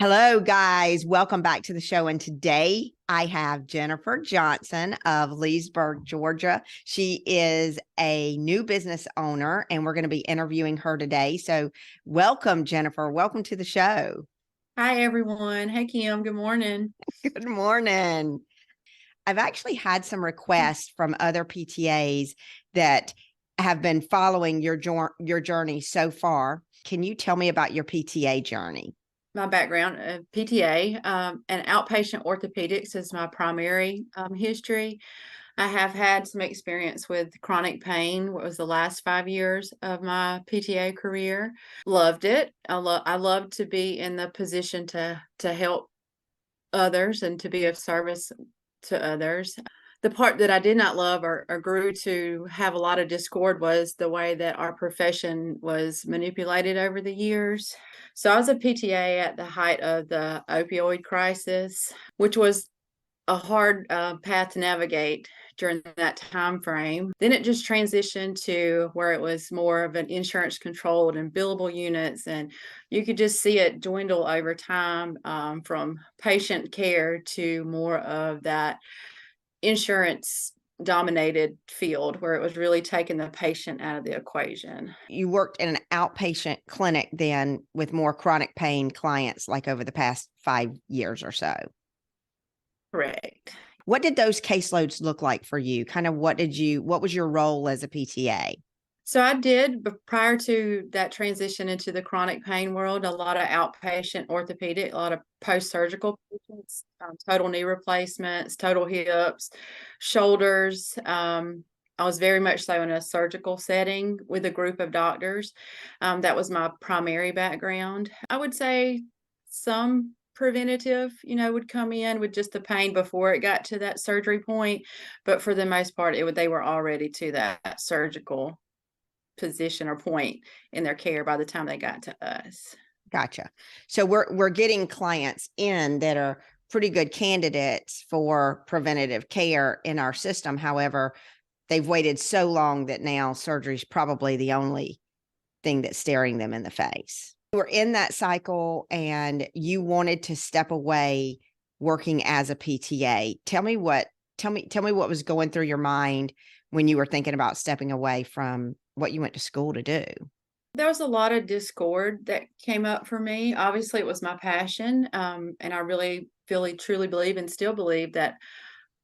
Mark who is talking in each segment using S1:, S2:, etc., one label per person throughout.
S1: Hello, guys. Welcome back to the show. And today I have Jennifer Johnson of Leesburg, Georgia. She is a new business owner, and we're going to be interviewing her today. So, welcome, Jennifer. Welcome to the show.
S2: Hi, everyone. Hey, Kim. Good morning.
S1: Good morning. I've actually had some requests from other PTAs that have been following your journey so far. Can you tell me about your PTA journey?
S2: My background, PTA, and outpatient orthopedics is my primary history. I have had some experience with chronic pain. What was the last 5 years of my PTA career? Loved it. I love to be in the position to help others and to be of service to others. The part that I did not love or grew to have a lot of discord was the way that our profession was manipulated over the years. So I was a PTA at the height of the opioid crisis, which was a hard path to navigate during that time frame. Then it just transitioned to where it was more of an insurance controlled and billable units, and you could just see it dwindle over time, from patient care to more of that insurance dominated field where it was really taking the patient out of the equation.
S1: You worked in an outpatient clinic then with more chronic pain clients like over the past 5 years or so.
S2: Correct.
S1: What did those caseloads look like for you? Kind of what was your role as a PTA?
S2: So I did, but prior to that transition into the chronic pain world, a lot of outpatient orthopedic, a lot of post-surgical patients, total knee replacements, total hips, shoulders. I was very much so in a surgical setting with a group of doctors. That was my primary background. I would say some preventative, would come in with just the pain before it got to that surgery point. But for the most part, they were already to that surgical position or point in their care by the time they got to us.
S1: Gotcha. So we're getting clients in that are pretty good candidates for preventative care in our system. However, they've waited so long that now surgery is probably the only thing that's staring them in the face. You were in that cycle and you wanted to step away working as a PTA. Tell me what was going through your mind when you were thinking about stepping away from what you went to school to do.
S2: There was a lot of discord that came up for me. Obviously, it was my passion, and I really truly believe and still believe that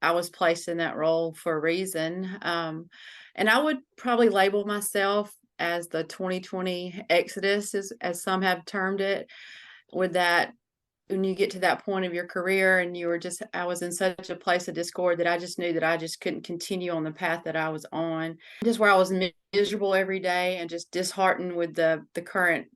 S2: I was placed in that role for a reason. And I would probably label myself as the 2020 exodus, as some have termed it, with that when you get to that point of your career and I was in such a place of discord that I just knew that I just couldn't continue on the path that I was on, just where I was miserable every day and just disheartened with the current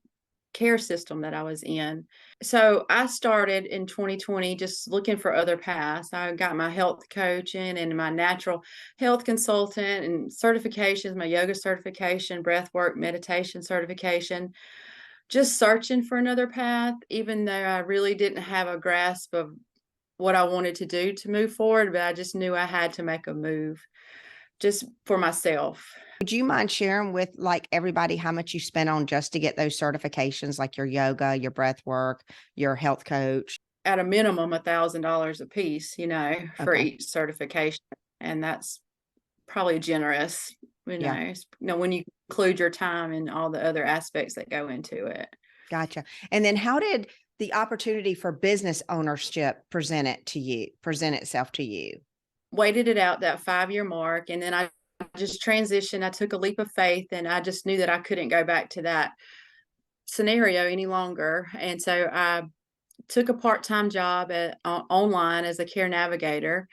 S2: care system that I was in. So I started in 2020 just looking for other paths. I got my health coaching and my natural health consultant and certifications, my yoga certification, breath work, meditation certification, just searching for another path, even though I really didn't have a grasp of what I wanted to do to move forward, but I just knew I had to make a move just for myself.
S1: Would you mind sharing with like everybody how much you spent on just to get those certifications, like your yoga, your breath work, your health coach?
S2: At a minimum, $1,000 a piece, for
S1: Okay.
S2: each certification. And that's probably generous,
S1: Yeah.
S2: when you include your time and all the other aspects that go into it.
S1: Gotcha. And then how did the opportunity for business ownership present itself to you?
S2: Waited it out that 5 year mark. And then I just transitioned. I took a leap of faith and I just knew that I couldn't go back to that scenario any longer. And so I took a part-time job online as a care navigator.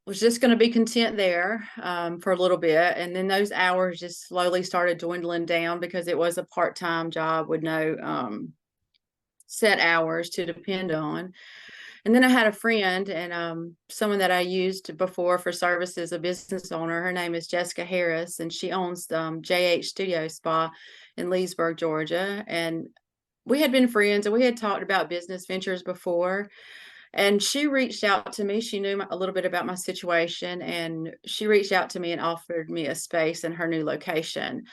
S2: Was just going to be content there for a little bit. And then those hours just slowly started dwindling down because it was a part-time job with no set hours to depend on. And then I had a friend and someone that I used before for services, a business owner. Her name is Jessica Harris, and she owns JH Studio Spa in Leesburg, Georgia. And we had been friends and we had talked about business ventures before. And she reached out to me. She knew a little bit about my situation, and she reached out to me and offered me a space in her new location,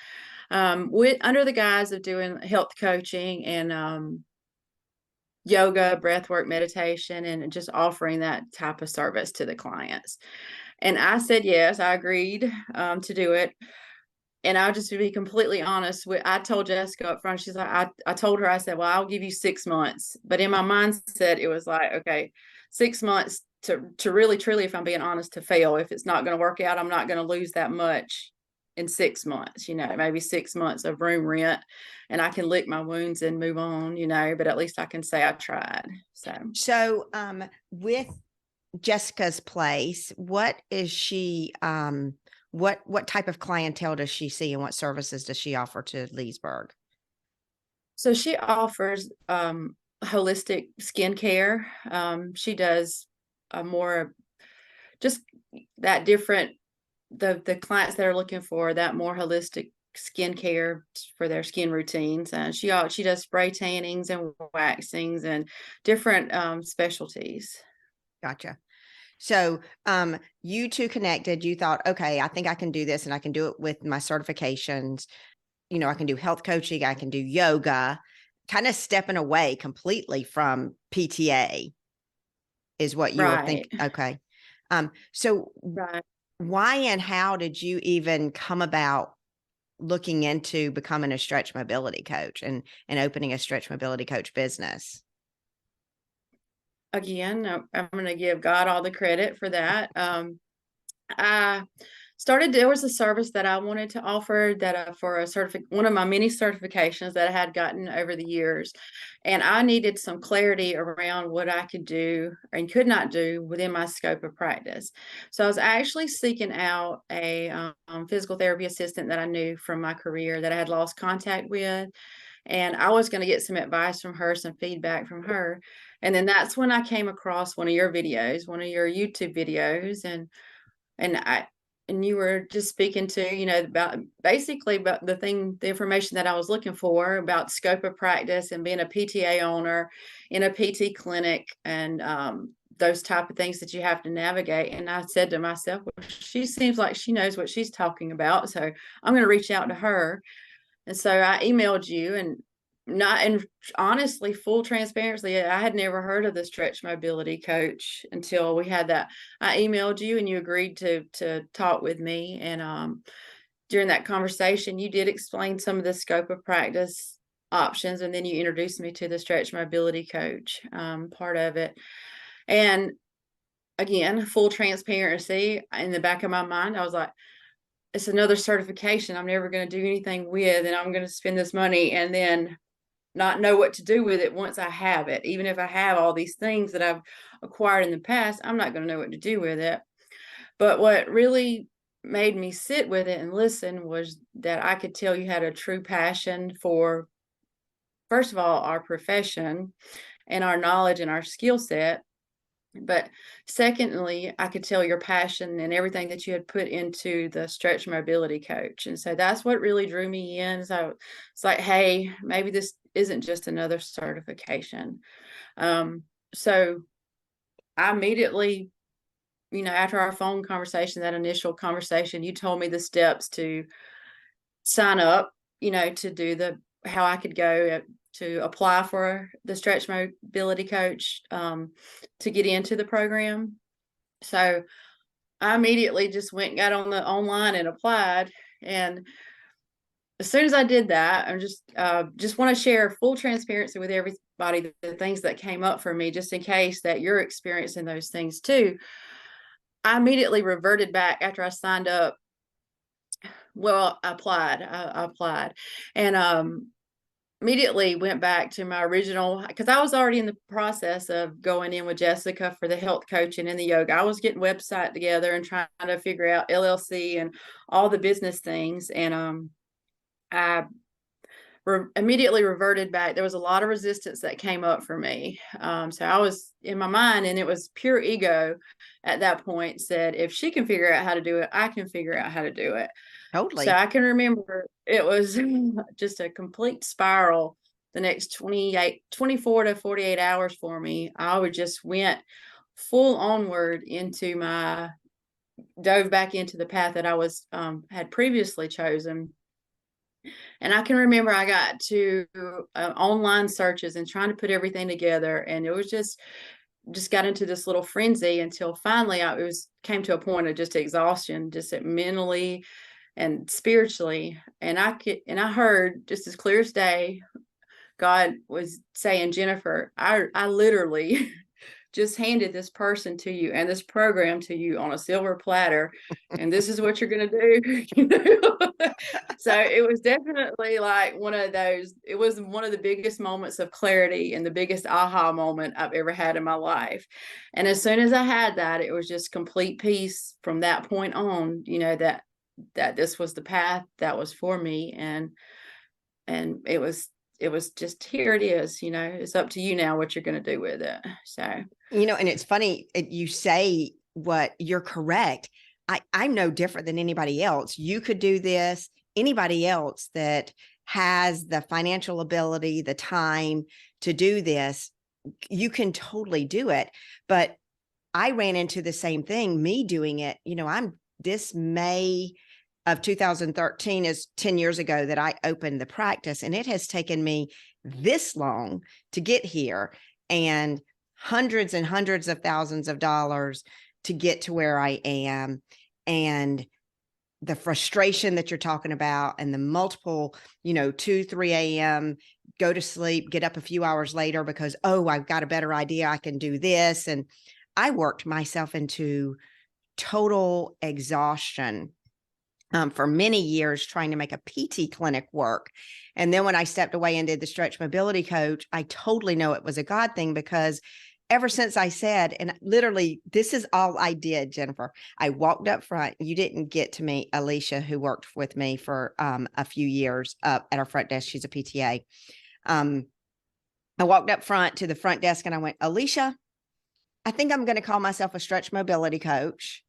S2: with under the guise of doing health coaching and yoga, breathwork, meditation, and just offering that type of service to the clients. And I said yes, I agreed to do it. And I'll just be completely honest with, I told Jessica up front, she's like, I told her, I said, well, I'll give you 6 months. But in my mindset, it was like, okay, 6 months to really, truly, if I'm being honest, to fail. If it's not going to work out, I'm not going to lose that much in 6 months, maybe 6 months of room rent, and I can lick my wounds and move on, but at least I can say I tried.
S1: So, with Jessica's place, what is she, what type of clientele does she see and what services does she offer to Leesburg?
S2: So she offers holistic skincare. She does more just that different the clients that are looking for that more holistic skincare for their skin routines. And she does spray tannings and waxings and different specialties.
S1: Gotcha. So, you two connected, you thought, okay, I think I can do this and I can do it with my certifications. I can do health coaching, I can do yoga, kind of stepping away completely from PTA is what you were
S2: Right.
S1: thinking. Okay. So
S2: Right.
S1: why and how did you even come about looking into becoming a stretch mobility coach and opening a stretch mobility coach business?
S2: Again, I'm going to give God all the credit for that. I there was a service that I wanted to offer that for one of my many certifications that I had gotten over the years. And I needed some clarity around what I could do and could not do within my scope of practice. So I was actually seeking out a physical therapy assistant that I knew from my career that I had lost contact with. And I was going to get some advice from her, some feedback from her. And then that's when I came across one of your videos, one of your YouTube videos, and I and you were just speaking to, about basically about the information that I was looking for about scope of practice and being a PTA owner in a PT clinic, and those type of things that you have to navigate. And I said to myself, well, she seems like she knows what she's talking about, so I'm going to reach out to her. And so I emailed you, and honestly, full transparency, I had never heard of the stretch mobility coach until we had that. I emailed you and you agreed to talk with me. And during that conversation, you did explain some of the scope of practice options, and then you introduced me to the stretch mobility coach part of it. And again, full transparency, in the back of my mind, I was like, it's another certification I'm never going to do anything with, and I'm going to spend this money and then not know what to do with it once I have it. Even if I have all these things that I've acquired in the past, I'm not going to know what to do with it. But what really made me sit with it and listen was that I could tell you had a true passion for, first of all, our profession and our knowledge and our skill set. But secondly, I could tell your passion and everything that you had put into the stretch mobility coach. And so that's what really drew me in. So it's like, hey, maybe this isn't just another certification. So I immediately, after our phone conversation, that initial conversation, you told me the steps to sign up, to do how I could go to apply for the stretch mobility coach, to get into the program. So I immediately just went and got on the online and applied. And as soon as I did that, I just want to share full transparency with everybody, the things that came up for me, just in case that you're experiencing those things too. I immediately reverted back after I signed up. Well, I applied, and immediately went back to my original, because I was already in the process of going in with Jessica for the health coaching and the yoga. I was getting website together and trying to figure out LLC and all the business things. And I immediately reverted back. There was a lot of resistance that came up for me. So I was in my mind, and it was pure ego at that point, said, if she can figure out how to do it, I can figure out how to do it. So
S1: Totally.
S2: I can remember it was just a complete spiral the next 24 to 48 hours for me. I would just went full onward dove back into the path that I was, had previously chosen. And I can remember I got to online searches and trying to put everything together, and it was just got into this little frenzy until finally it was came to a point of just exhaustion, just mentally and spiritually. And I heard just as clear as day, God was saying, Jennifer, I literally just handed this person to you and this program to you on a silver platter, and this is what you're going to do. So it was definitely like one of those, it was one of the biggest moments of clarity and the biggest aha moment I've ever had in my life. And as soon as I had that, it was just complete peace from that point on, that this was the path that was for me. And it was just, here it is, it's up to you now what you're going to do with it. So
S1: And it's funny, you say what you're correct. I'm no different than anybody else. You could do this. Anybody else that has the financial ability, the time to do this, you can totally do it. But I ran into the same thing, me doing it. I'm this May of 2013 is 10 years ago that I opened the practice, and it has taken me this long to get here, and hundreds and hundreds of thousands of dollars to get to where I am. And the frustration that you're talking about, and the multiple, 2, 3 a.m., go to sleep, get up a few hours later because, oh, I've got a better idea. I can do this. And I worked myself into total exhaustion for many years trying to make a PT clinic work. And then when I stepped away and did the stretch mobility coach, I totally know it was a God thing, because ever since I said, and literally this is all I did, Jennifer, I walked up front. You didn't get to meet Alicia, who worked with me for a few years at our front desk. She's a PTA. I walked up front to the front desk and I went, Alicia, I think I'm going to call myself a stretch mobility coach.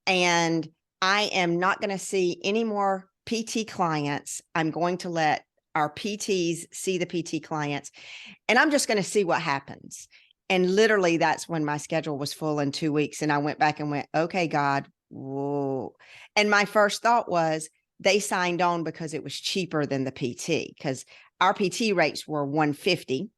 S1: And I am not going to see any more PT clients. I'm going to let our PTs see the PT clients, and I'm just going to see what happens. And literally that's when my schedule was full in 2 weeks. And I went back and went, okay, God, whoa. And my first thought was they signed on because it was cheaper than the PT, because our PT rates were $150.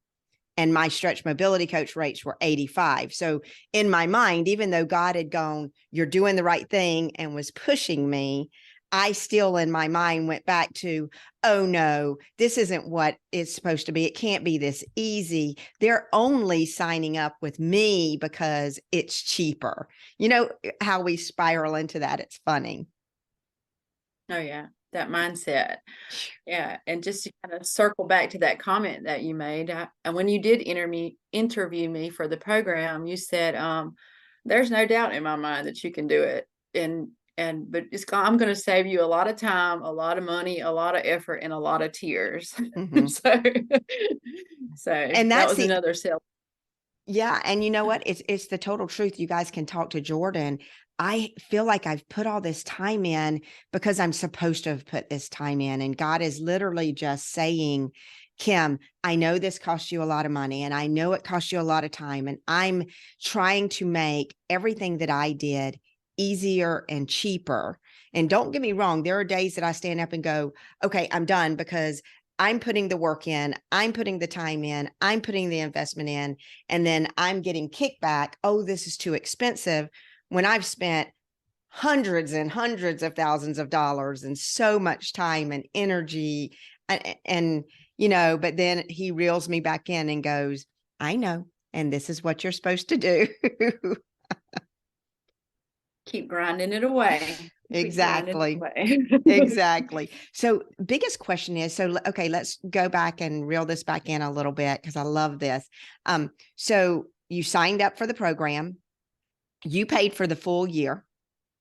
S1: And my stretch mobility coach rates were $85. So in my mind, even though God had gone, you're doing the right thing, and was pushing me, I still in my mind went back to, oh no, this isn't what it's supposed to be. It can't be this easy. They're only signing up with me because it's cheaper. You know how we spiral into that. It's funny.
S2: oh yeah, that mindset. Yeah, and just to kind of circle back to that comment that you made, and when you did interview me for the program, you said, "There's no doubt in my mind that you can do it," but I'm going to save you a lot of time, a lot of money, a lot of effort, and a lot of tears.
S1: Mm-hmm.
S2: so, so
S1: And
S2: that
S1: that's
S2: was
S1: the
S2: another sell.
S1: Yeah. And you know what? It's the total truth. You guys can talk to Jordan. I feel like I've put all this time in because I'm supposed to have put this time in. And God is literally just saying, Kim, I know this costs you a lot of money, and I know it costs you a lot of time. And I'm trying to make everything that I did easier and cheaper. And don't get me wrong, there are days that I stand up and go, okay, I'm done, because I'm putting the work in, I'm putting the time in, I'm putting the investment in, and then I'm getting kickback. Oh, this is too expensive, when I've spent hundreds and hundreds of thousands of dollars and so much time and energy. And but then he reels me back in and goes, I know, and this is what you're supposed to do.
S2: Keep grinding it away. Keep grinding it
S1: Exactly.
S2: away.
S1: Exactly. So biggest question is, so, okay, let's go back and reel this back in a little bit, because I love this. So you signed up for the program, you paid for the full year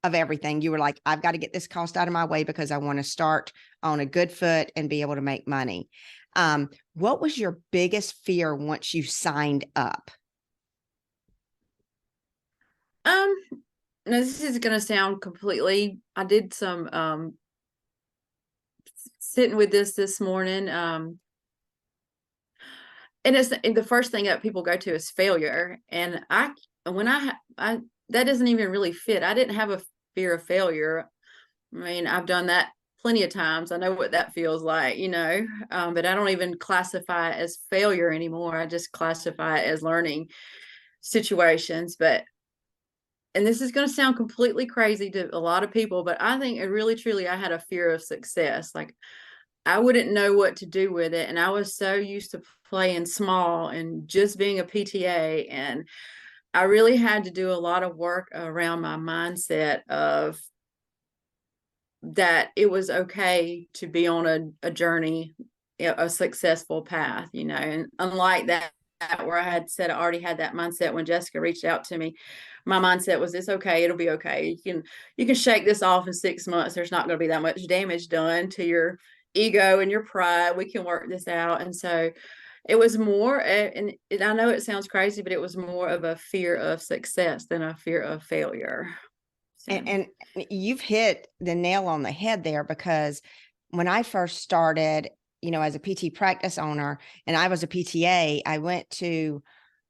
S1: of everything. You were like, I've got to get this cost out of my way because I want to start on a good foot and be able to make money. What was your biggest fear once you signed up?
S2: Um, Now this is gonna sound completely. I did some sitting with this morning. And the first thing that people go to is failure. And when that doesn't even really fit. I didn't have a fear of failure. I mean, I've done that plenty of times. I know what that feels like, but I don't even classify it as failure anymore. I just classify it as learning situations. And this is going to sound completely crazy to a lot of people, but I think it really, truly, I had a fear of success. Like, I wouldn't know what to do with it. And I was so used to playing small and just being a PTA. And I really had to do a lot of work around my mindset of that it was okay to be on a journey, a successful path, and unlike that, where I had said I already had that mindset when Jessica reached out to me, my mindset was, it's okay, it'll be okay. You can shake this off in 6 months. There's not going to be that much damage done to your ego and your pride. We can work this out. And so it was more, and I know it sounds crazy, but it was more of a fear of success than a fear of failure. So.
S1: And you've hit the nail on the head there, because when I first started, as a PT practice owner and I was a PTA, I went to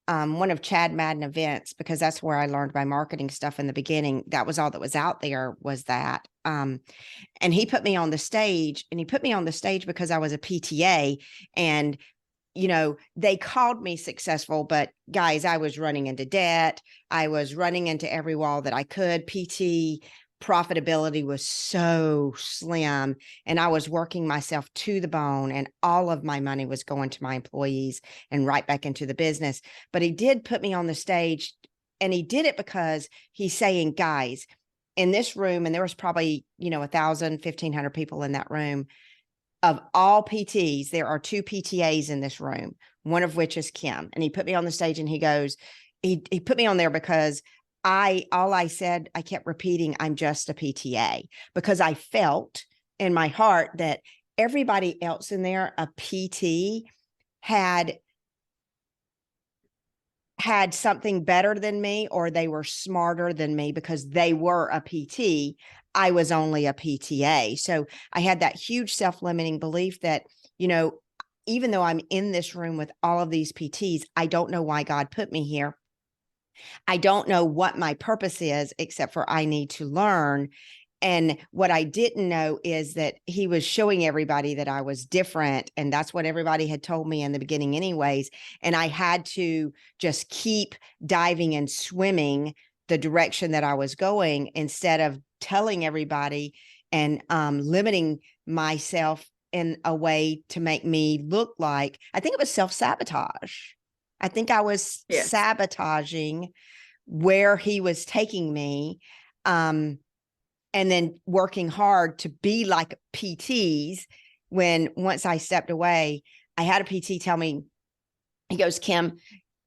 S1: one of Chad Madden events, because that's where I learned my marketing stuff in the beginning. That was all that was out there, was that. And he put me on the stage, because I was a PTA, and they called me successful, but guys, I was running into debt. I was running into every wall that I could. PT profitability was so slim, and I was working myself to the bone, and all of my money was going to my employees and right back into the business. But he did put me on the stage, and he did it because he's saying, guys, in this room, and there was probably, 1,000, 1,500 people in that room. Of all PTs, there are 2 PTAs in this room, one of which is Kim. And he put me on the stage, and he goes, he put me on there because all I said, I kept repeating, I'm just a PTA, because I felt in my heart that everybody else in there, a PT, had something better than me, or they were smarter than me because they were a PT. I was only a PTA. So I had that huge self-limiting belief that, even though I'm in this room with all of these PTs, I don't know why God put me here. I don't know what my purpose is, except for I need to learn. And what I didn't know is that he was showing everybody that I was different. And that's what everybody had told me in the beginning anyways. And I had to just keep diving and swimming the direction that I was going, instead of telling everybody and limiting myself in a way to make me look like, I think it was self-sabotage. I think I was sabotaging where he was taking me. And then working hard to be like PTs, when once I stepped away, I had a PT tell me, he goes, Kim,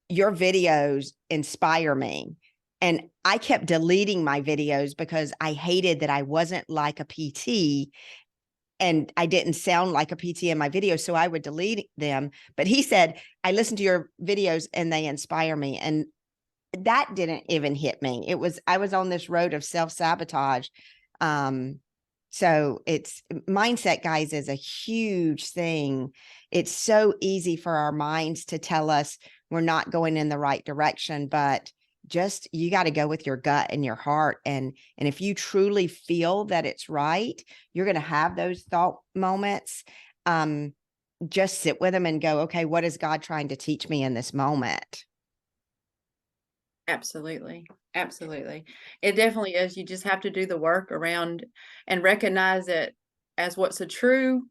S1: your videos inspire me. And I kept deleting my videos because I hated that I wasn't like a PT and I didn't sound like a PT in my videos. So I would delete them. But he said, I listen to your videos and they inspire me. And that didn't even hit me. I was on this road of self-sabotage. So it's mindset, guys, is a huge thing. It's so easy for our minds to tell us we're not going in the right direction, but just, you got to go with your gut and your heart. And if you truly feel that it's right, you're going to have those thought moments. Just sit with them and go, okay, what is God trying to teach me in this moment?
S2: Absolutely. Absolutely. It definitely is. You just have to do the work around and recognize it as what's a true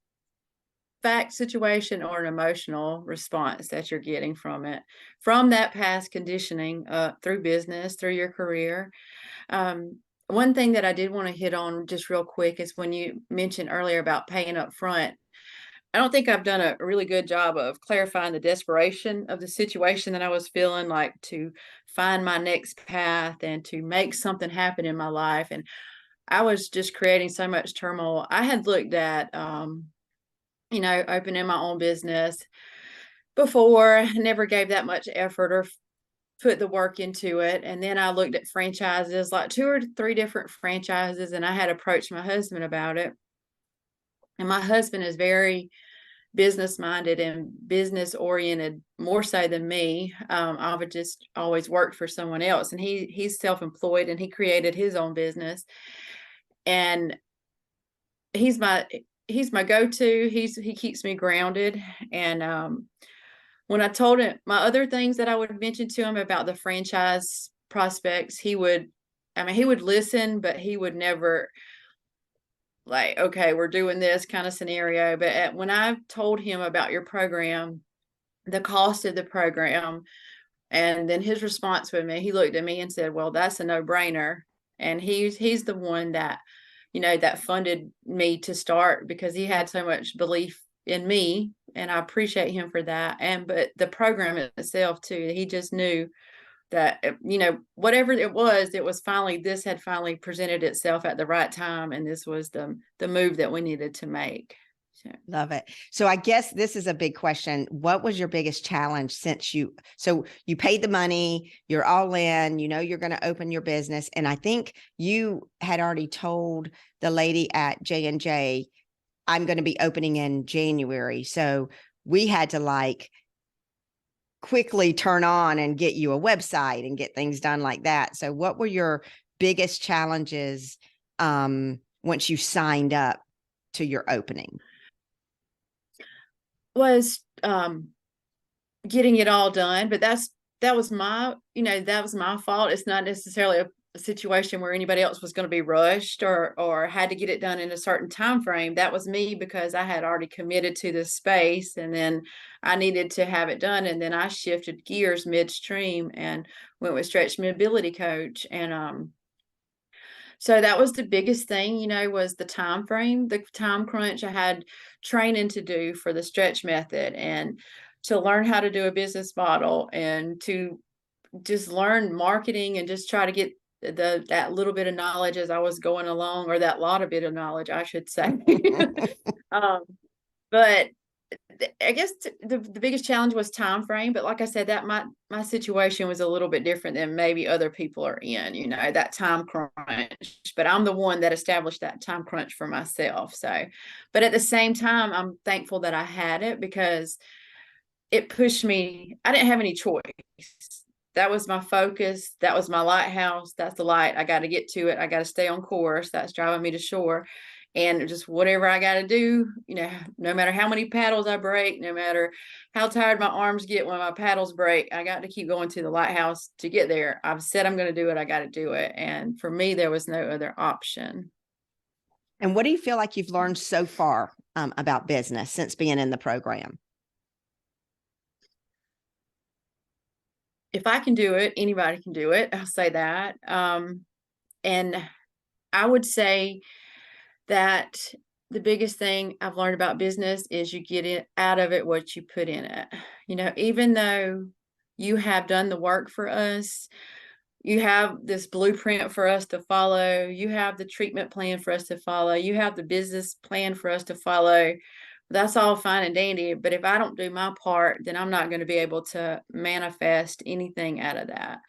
S2: fact situation or an emotional response that you're getting from it, from that past conditioning, through business, through your career. One thing that I did want to hit on just real quick is when you mentioned earlier about paying up front. I don't think I've done a really good job of clarifying the desperation of the situation that I was feeling, like to find my next path and to make something happen in my life. And I was just creating so much turmoil. I had looked at, opening my own business before, never gave that much effort or put the work into it. And then I looked at franchises, like 2 or 3 different franchises, and I had approached my husband about it. And my husband is very business minded and business oriented, more so than me. I would just always worked for someone else, and he's self-employed and he created his own business. And he's my he's my go-to. He keeps me grounded. And when I told him my other things that I would mention to him about the franchise prospects, he would, I mean, he would listen, but he would never like, okay, we're doing this kind of scenario. But when I told him about your program, the cost of the program, and then his response with me, he looked at me and said, well, that's a no-brainer. And he's the one that, you know, that funded me to start because he had so much belief in me. And I appreciate him for that. And but the program itself too, he just knew that, you know, whatever it was finally, this had finally presented itself at the right time. And this was the move that we needed to make. So.
S1: Love it. So I guess this is a big question. What was your biggest challenge so you paid the money, you're all in, you know, you're going to open your business. And I think you had already told the lady at J&J, I'm going to be opening in January. So we had to like quickly turn on and get you a website and get things done like that. So what were your biggest challenges once you signed up to your opening?
S2: Was getting it all done, but that was my, you know, that was my fault. It's not necessarily a situation where anybody else was going to be rushed or had to get it done in a certain time frame. That was me because I had already committed to this space, and then I needed to have it done, and then I shifted gears midstream and went with Stretch Mobility Coach. And so that was the biggest thing, you know, was the time frame, the time crunch. I had training to do for the stretch method and to learn how to do a business model and to just learn marketing and just try to get that little bit of knowledge as I was going along, or that lot of bit of knowledge, I should say. um, but I guess the biggest challenge was time frame. But like I said, that my situation was a little bit different than maybe other people are in, you know, that time crunch. But I'm the one that established that time crunch for myself. So, but at the same time, I'm thankful that I had it because it pushed me. I didn't have any choice. That was my focus. That was my lighthouse. That's the light. I got to get to it. I got to stay on course. That's driving me to shore. And just whatever I got to do, you know, no matter how many paddles I break, no matter how tired my arms get when my paddles break, I got to keep going to the lighthouse to get there. I've said I'm going to do it. I got to do it. And for me, there was no other option.
S1: And what do you feel like you've learned so far about business since being in the program?
S2: If I can do it, anybody can do it. I'll say that. And I would say that the biggest thing I've learned about business is you get it out of it what you put in it. You know, even though you have done the work for us, you have this blueprint for us to follow, you have the treatment plan for us to follow, you have the business plan for us to follow. That's all fine and dandy. But if I don't do my part, then I'm not going to be able to manifest anything out of that.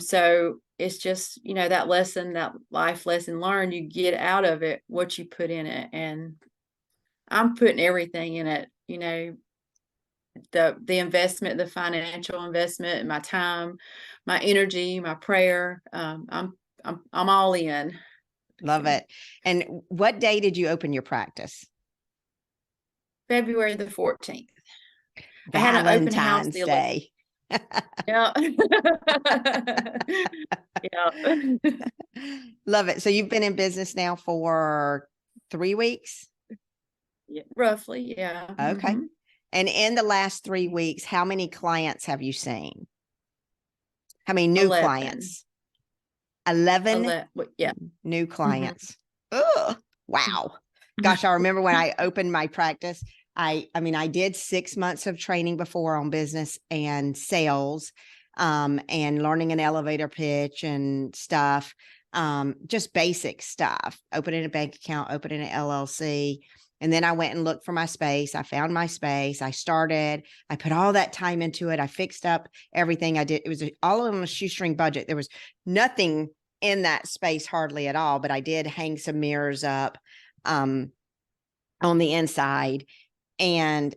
S2: So it's just, you know, that lesson, that life lesson learned, you get out of it what you put in it. And I'm putting everything in it, you know, the investment, the financial investment, my time, my energy, my prayer. I'm all in.
S1: Love it. And what day did you open your practice?
S2: February the 14th. I had an open house
S1: Valentine's
S2: the 11th.
S1: Day.
S2: Yeah. Yeah.
S1: Love it. So you've been in business now for 3 weeks?
S2: Yeah, roughly, yeah.
S1: Okay.
S2: Mhm.
S1: And in the last 3 weeks, how many clients have you seen? How many new
S2: 11.
S1: clients? 11
S2: Yeah.
S1: new
S2: Mhm.
S1: clients. Oh, wow. Gosh, I remember when I opened my practice, I mean, I did 6 months of training before on business and sales, and learning an elevator pitch and stuff, just basic stuff, opening a bank account, opening an LLC. And then I went and looked for my space. I found my space. I put all that time into it. I fixed up everything I did. It was all on a shoestring budget. There was nothing in that space hardly at all, but I did hang some mirrors up on the inside and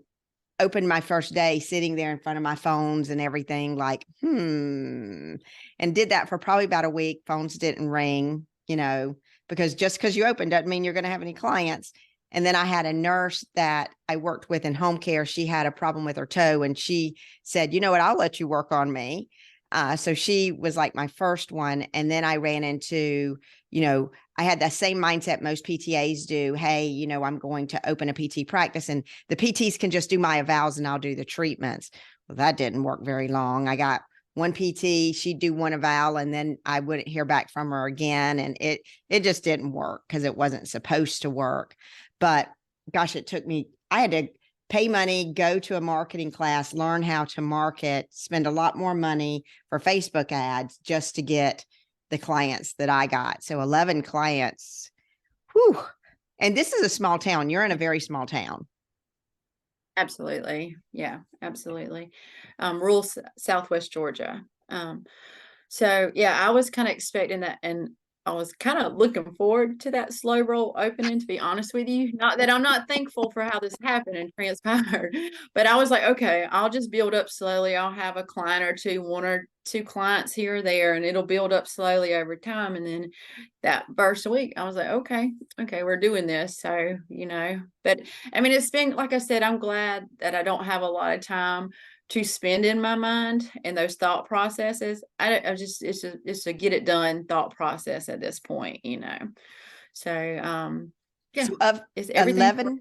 S1: opened my first day sitting there in front of my phones and everything like, and did that for probably about a week. Phones didn't ring, you know, because just because you open doesn't mean you're going to have any clients. And then I had a nurse that I worked with in home care. She had a problem with her toe, and she said, you know what, I'll let you work on me. So she was like my first one. And then I ran into, I had that same mindset most PTAs do. Hey, I'm going to open a PT practice, and the PTs can just do my evals and I'll do the treatments. Well, that didn't work very long. I got one PT, she'd do one eval, and then I wouldn't hear back from her again. And it just didn't work because it wasn't supposed to work. But gosh, I had to pay money, go to a marketing class, learn how to market, spend a lot more money for Facebook ads just to get the clients that I got. So 11 clients. Whew. And this is a small town. You're in a very small town.
S2: Absolutely. Yeah, absolutely. Rural Southwest Georgia. So yeah, I was kind of expecting that, and I was kind of looking forward to that slow roll opening, to be honest with you. Not that I'm not thankful for how this happened and transpired, but I was like, okay, I'll just build up slowly. I'll have a client or two, one or two clients here or there, and it'll build up slowly over time. And then that first week, I was like, okay, we're doing this. So, but I mean, it's been, like I said, I'm glad that I don't have a lot of time to spend in my mind and those thought processes. I just, it's a get it done thought process at this point, So, yeah,
S1: So of
S2: it's everything.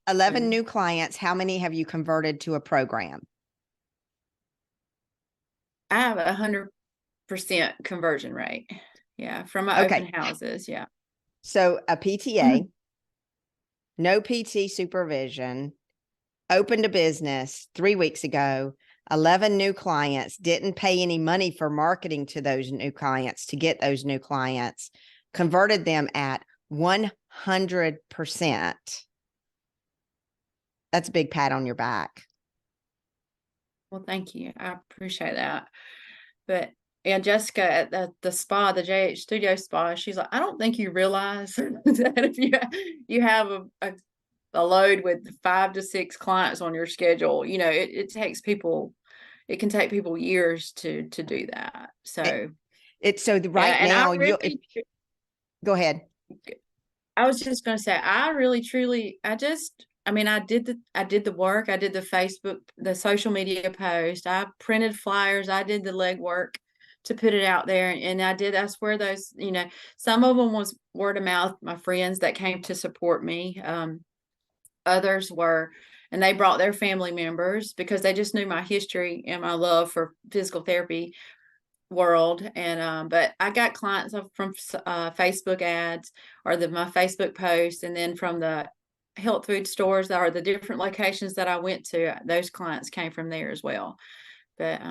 S1: 11 new clients, how many have you converted to a program?
S2: I have 100% conversion rate. Yeah. From my open houses. Yeah.
S1: So a PTA, no PT supervision, opened a business 3 weeks ago, 11 new clients, didn't pay any money for marketing to those new clients to get those new clients, converted them at 100%. That's a big pat on your back.
S2: Well, thank you. I appreciate that. But yeah, Jessica at the spa, the JH Studio Spa, she's like, I don't think you realize that if you have a load with 5 to 6 clients on your schedule, it takes people, it can take people years to do that. So
S1: Right now, go ahead.
S2: I was just going to say, I really, truly, I did the work. I did the Facebook, the social media post. I printed flyers. I did the legwork to put it out there. And I swear those, some of them was word of mouth, my friends that came to support me. Others were, and they brought their family members because they just knew my history and my love for physical therapy world. And but I got clients from Facebook ads or my Facebook posts, and then from the health food stores that are the different locations that I went to, those clients came from there as well. But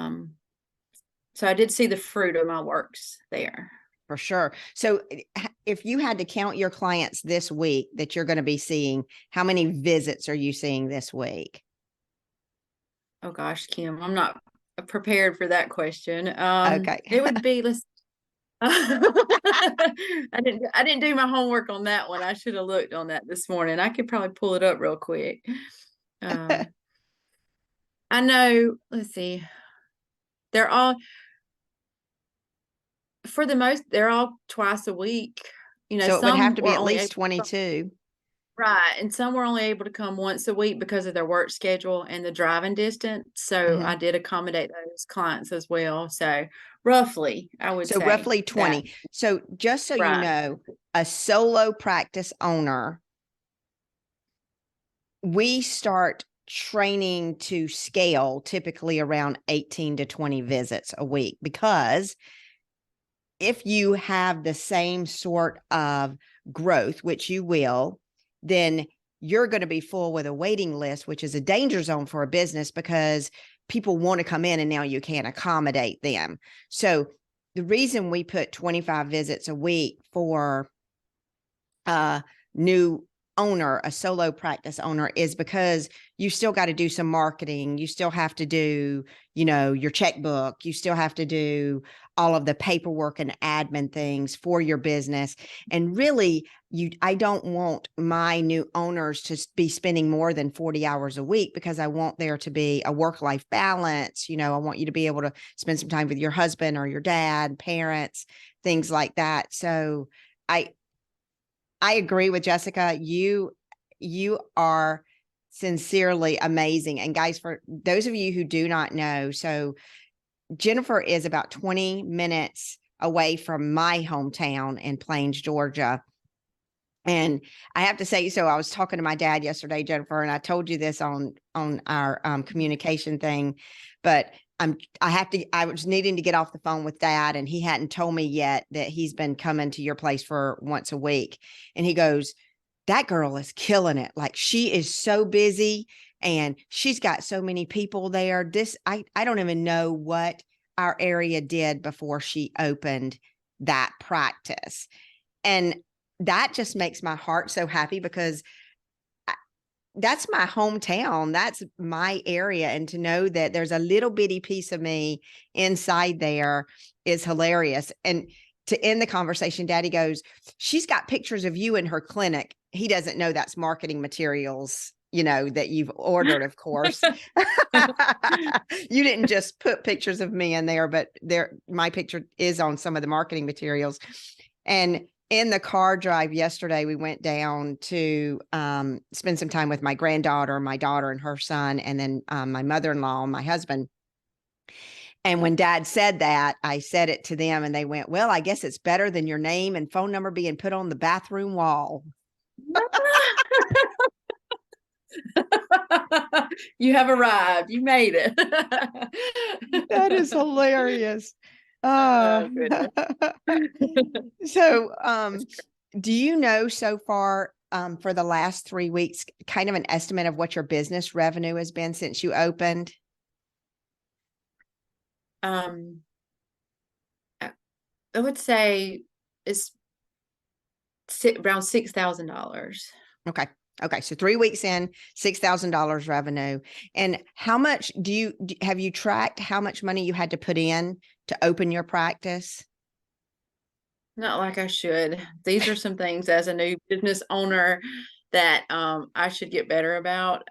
S2: so I did see the fruit of my works there.
S1: For sure. So if you had to count your clients this week that you're going to be seeing, how many visits are you seeing this week?
S2: Oh gosh, Kim, I'm not prepared for that question.
S1: Okay.
S2: It would be, I didn't do my homework on that one. I should have looked on that this morning. I could probably pull it up real quick. I know, let's see. They're all, for the most, they're all twice a week.
S1: So it would have to be at least 22.
S2: Right. And some were only able to come once a week because of their work schedule and the driving distance. So I did accommodate those clients as well. So roughly, I would say.
S1: So roughly 20. That. So just so you know, a solo practice owner, we start training to scale typically around 18 to 20 visits a week, because if you have the same sort of growth, which you will, then you're going to be full with a waiting list, which is a danger zone for a business because people want to come in and now you can't accommodate them. So the reason we put 25 visits a week for a new owner, a solo practice owner, is because you still got to do some marketing. You still have to do, your checkbook. You still have to do all of the paperwork and admin things for your business. And really, I don't want my new owners to be spending more than 40 hours a week, because I want there to be a work-life balance. I want you to be able to spend some time with your husband or your dad, parents, things like that. So I agree with Jessica. You are sincerely amazing. And guys, for those of you who do not know, so Jennifer is about 20 minutes away from my hometown in Plains, Georgia. And I have to say, so I was talking to my dad yesterday, Jennifer, and I told you this on our communication thing, but I was needing to get off the phone with Dad, and he hadn't told me yet that he's been coming to your place for once a week. And he goes, that girl is killing it. Like, she is so busy and she's got so many people there. I don't even know what our area did before she opened that practice. And that just makes my heart so happy, because that's my hometown. That's my area. And to know that there's a little bitty piece of me inside there is hilarious. And to end the conversation, Daddy goes, she's got pictures of you in her clinic. He doesn't know that's marketing materials, that you've ordered, of course. You didn't just put pictures of me in there, but my picture is on some of the marketing materials. And in the car drive yesterday, we went down to spend some time with my granddaughter, my daughter and her son, and then my mother-in-law and my husband. And when Dad said that, I said it to them, and they went, well, I guess it's better than your name and phone number being put on the bathroom wall.
S2: You have arrived. You made it.
S1: That is hilarious.
S2: Goodness.
S1: So, do you know so far, for the last 3 weeks, kind of an estimate of what your business revenue has been since you opened?
S2: I would say it's around $6,000.
S1: Okay. So 3 weeks in, $6,000 revenue. And how much have you tracked how much money you had to put in to open your practice?
S2: Not like I should. These are some things as a new business owner that I should get better about.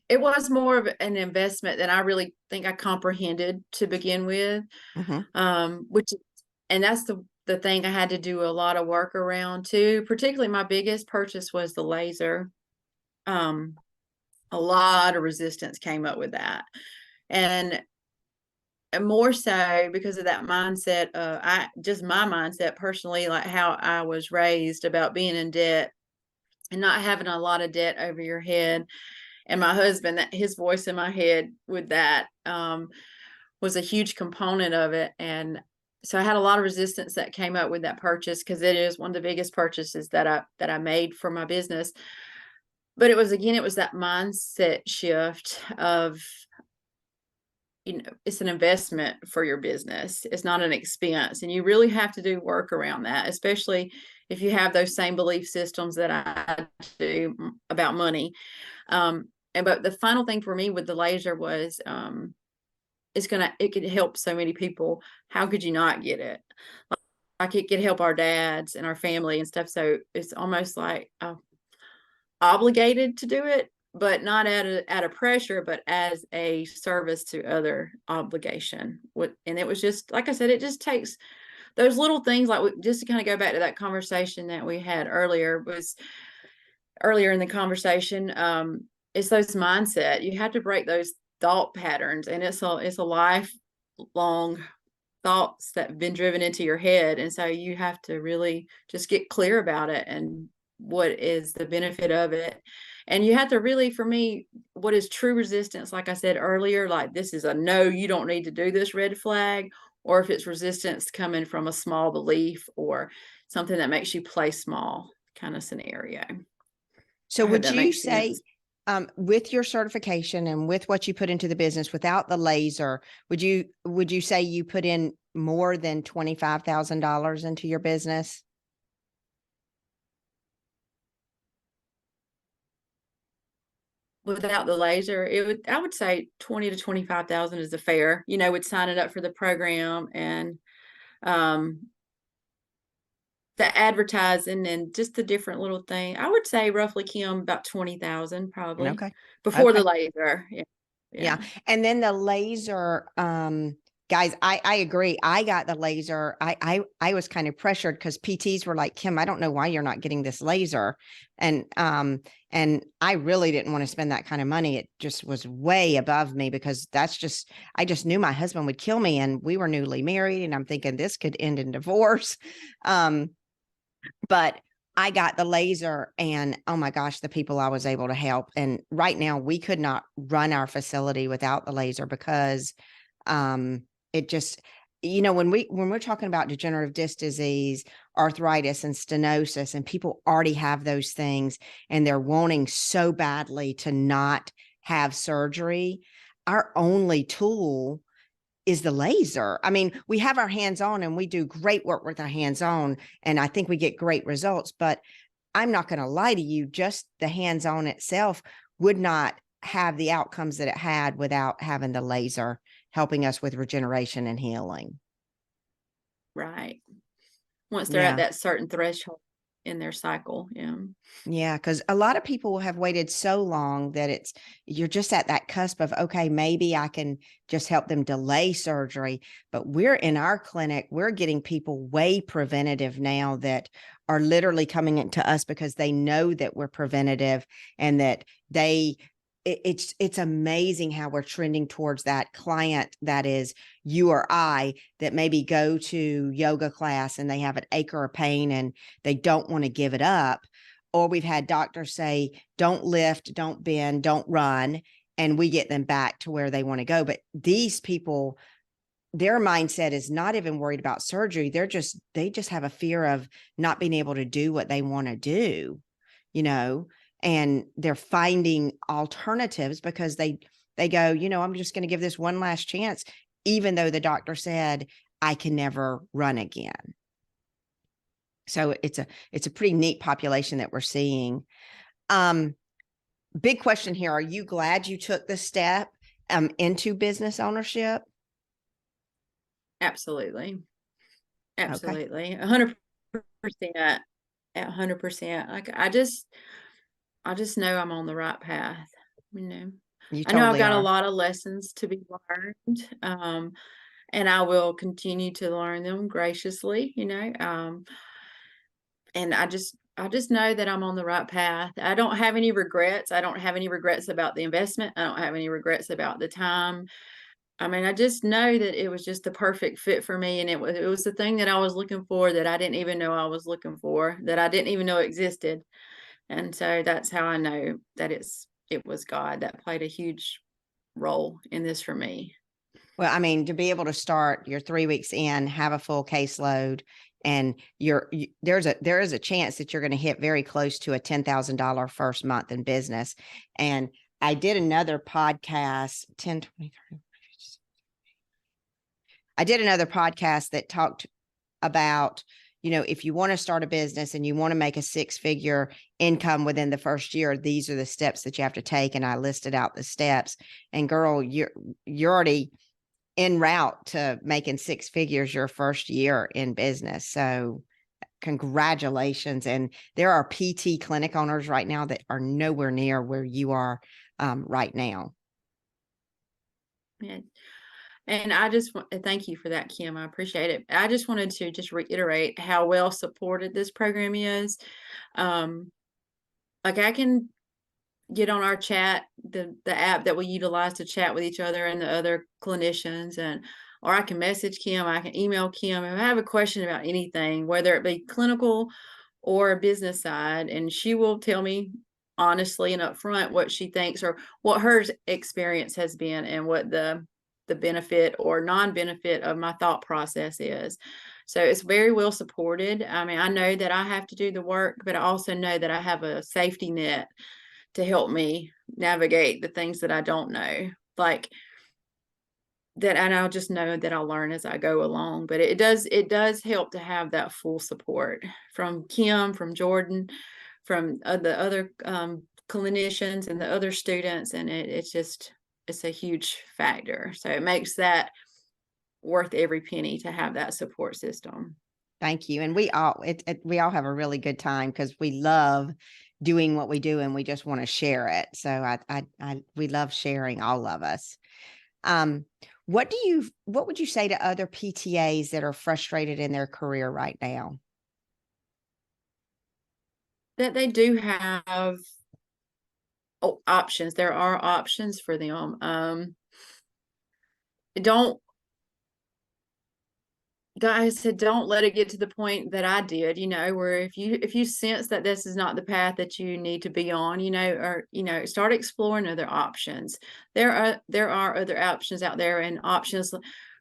S2: It was more of an investment than I really think I comprehended to begin with. And that's the thing I had to do a lot of work around too. Particularly my biggest purchase was the laser. A lot of resistance came up with that. And more so because of that mindset. My mindset personally, like how I was raised about being in debt and not having a lot of debt over your head. And my husband, that his voice in my head with that was a huge component of it. And so I had a lot of resistance that came up with that purchase, because it is one of the biggest purchases that I made for my business. But it was that mindset shift of, it's an investment for your business. It's not an expense. And you really have to do work around that, especially if you have those same belief systems that I do about money. But the final thing for me with the laser was, it could help so many people. How could you not get it? Like it could help our dads and our family and stuff. So it's almost like obligated to do it, but not out of pressure, but as a service to other obligation. And it was just, like I said, it just takes those little things, like just to kind of go back to that conversation that we had earlier in the conversation. It's those mindset. You have to break those thought patterns, and it's a lifelong thoughts that have been driven into your head. And so you have to really just get clear about it and what is the benefit of it. And you have to really, for me, what is true resistance, like I said earlier, like this is a no, you don't need to do this red flag, or if it's resistance coming from a small belief or something that makes you play small kind of scenario.
S1: So would you say, with your certification and with what you put into the business without the laser, would you say you put in more than $25,000 into your business?
S2: Without the laser, I would say 20 to 25,000 is a fair, with signing up for the program and the advertising and just the different little thing. I would say roughly, Kim, about 20,000 probably.
S1: Okay.
S2: Before the laser. Yeah.
S1: Yeah. And then the laser, Guys, I agree. I got the laser. I was kind of pressured because PTs were like, Kim, I don't know why you're not getting this laser. And I really didn't want to spend that kind of money. It just was way above me because I just knew my husband would kill me, and we were newly married, and I'm thinking this could end in divorce. Um, but I got the laser, and oh my gosh, the people I was able to help. And right now we could not run our facility without the laser because it just, when we're talking about degenerative disc disease, arthritis and stenosis, and people already have those things and they're wanting so badly to not have surgery, our only tool is the laser. I mean, we have our hands on and we do great work with our hands on, and I think we get great results, but I'm not going to lie to you, just the hands on itself would not have the outcomes that it had without having the laser helping us with regeneration and healing.
S2: Right. Once they're at
S1: Yeah.
S2: that certain threshold in their cycle. Yeah.
S1: Yeah, because a lot of people have waited so long that you're just at that cusp of, okay, maybe I can just help them delay surgery. But we're in our clinic, we're getting people way preventative now that are literally coming into us because they know that we're preventative, and that it's amazing how we're trending towards that client that is you or I, that maybe go to yoga class and they have an ache or a pain and they don't want to give it up. Or we've had doctors say, don't lift, don't bend, don't run, and we get them back to where they want to go. But these people, their mindset is not even worried about surgery. They just have a fear of not being able to do what they want to do, and they're finding alternatives because they go, I'm just going to give this one last chance, even though the doctor said I can never run again. So it's a pretty neat population that we're seeing. Big question here. Are you glad you took the step into business ownership?
S2: Absolutely.
S1: Okay.
S2: Absolutely. 100%. 100%. Like I just know I'm on the right path.
S1: You
S2: I know I've
S1: totally
S2: got a
S1: are.
S2: lot of lessons to be learned. And I will continue to learn them graciously, and I just know that I'm on the right path. I don't have any regrets. I don't have any regrets about the investment. I don't have any regrets about the time. I mean, I just know that it was just the perfect fit for me, and it was the thing that I was looking for that I didn't even know I was looking for, that I didn't even know existed. And so that's how I know that it was God that played a huge role in this for me.
S1: Well, I mean, to be able to start your 3 weeks in, have a full caseload, and there is a chance that you're going to hit very close to a $10,000 first month in business. And I did another podcast, 10, 20, 30. I did another podcast that talked about, if you want to start a business and you want to make a 6-figure income within the first year, these are the steps that you have to take. And I listed out the steps, and girl, you're already en route to making 6 figures your first year in business. So congratulations. And there are PT clinic owners right now that are nowhere near where you are right now.
S2: Yeah. And I just want to thank you for that, Kim. I appreciate it. I just wanted to just reiterate how well supported this program is. Um, like I can get on our chat, the app that we utilize to chat with each other and the other clinicians, or I can message Kim, I can email Kim if I have a question about anything, whether it be clinical or a business side, and she will tell me honestly and upfront what she thinks or what her experience has been and what the benefit or non-benefit of my thought process is. So it's very well supported. I mean, I know that I have to do the work, but I also know that I have a safety net to help me navigate the things that I don't know. Like that, and I'll just know that I'll learn as I go along. But it does help to have that full support from Kim, from Jordan, from the other clinicians and the other students, and it's a huge factor. So it makes that worth every penny to have that support system.
S1: Thank you. And we all have a really good time because we love doing what we do and we just want to share it. So we love sharing, all of us. Um, what would you say to other PTAs that are frustrated in their career right now?
S2: That they do have options. There are options for them. Don't I said, don't let it get to the point that I did, where if you sense that this is not the path that you need to be on, or start exploring other options. There are other options out there, and options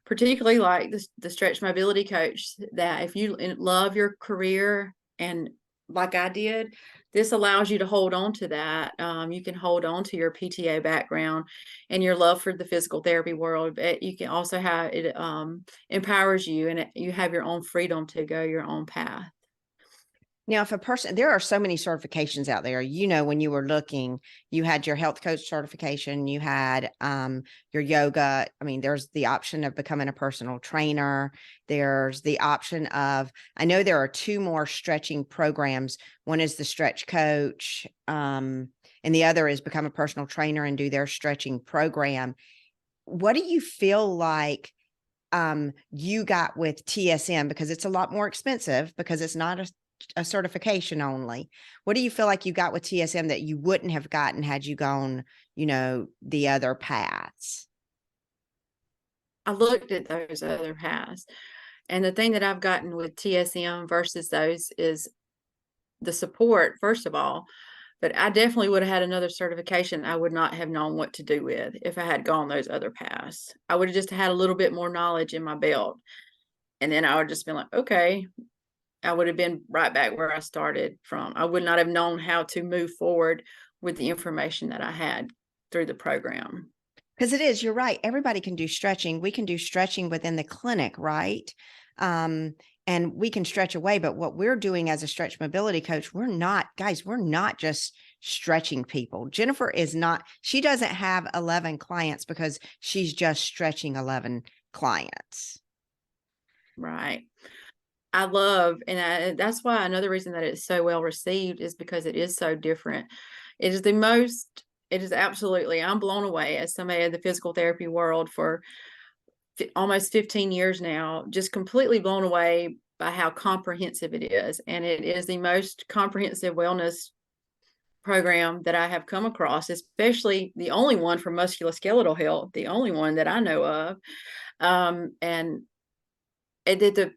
S2: particularly like the stretch mobility coach, that if you love your career, and like I did, this allows you to hold on to that. You can hold on to your PTA background and your love for the physical therapy world, but you can also have it empowers you, and you have your own freedom to go your own path.
S1: Now, if a person, there are so many certifications out there. When you were looking, you had your health coach certification, you had your yoga. I mean, there's the option of becoming a personal trainer. There's the option of, I know there are two more stretching programs. One is the stretch coach, and the other is become a personal trainer and do their stretching program. What do you feel like you got with TSM? Because it's a lot more expensive, because it's not a certification only. What do you feel like you got with TSM that you wouldn't have gotten had you gone, the other paths?
S2: I looked at those other paths, and the thing that I've gotten with TSM versus those is the support, first of all. But I definitely would have had another certification I would not have known what to do with if I had gone those other paths. I would have just had a little bit more knowledge in my belt. And then I would just been like, okay, I would have been right back where I started from. I would not have known how to move forward with the information that I had through the program.
S1: Because you're right. Everybody can do stretching. We can do stretching within the clinic, right? And we can stretch away. But what we're doing as a stretch mobility coach, we're not just stretching people. Jennifer is not, she doesn't have 11 clients because she's just stretching 11 clients.
S2: Right. I love, and that's why another reason that it's so well received is because it is so different. It is absolutely, I'm blown away as somebody in the physical therapy world for almost 15 years now, just completely blown away by how comprehensive it is. And it is the most comprehensive wellness program that I have come across, especially the only one for musculoskeletal health, the only one that I know of. And it did